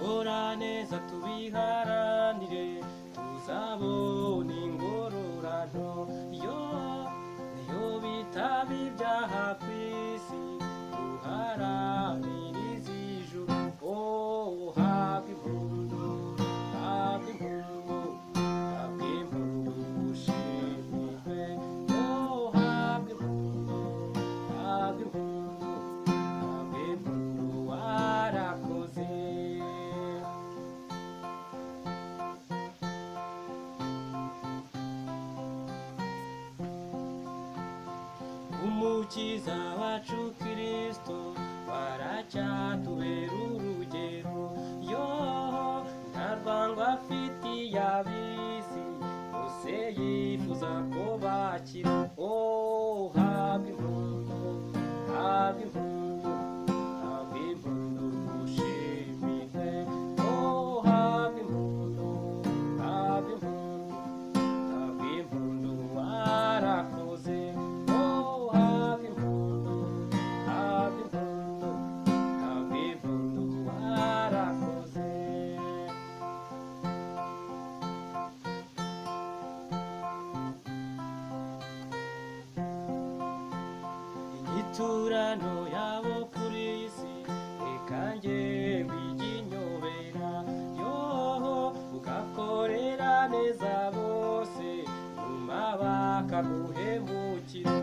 gukora neza tubiharanire tuzabona ingororano niyo bitaba ibyaha ku isi duharanire iz'ijuru. Oh, habwa impundu, habwa impundu, habwa impundu ushimwe. Oh, habwa impundu, habwa impundu, habwa impundu warakoze. Umukiza wacu Kristo baracyatubera urugero, nta rwango afitiye ab'isi, bose yifuza ko bakira. Oh, habwa impundu, habwa impundu, habwa impundu ushimwe. Oh, habwa impundu, habwa impundu, habwa impundu warakoze. Inyiturano yabo kuri isi reka njye wiginyobera, ugakorera neza bose nyuma bakaguhemukira.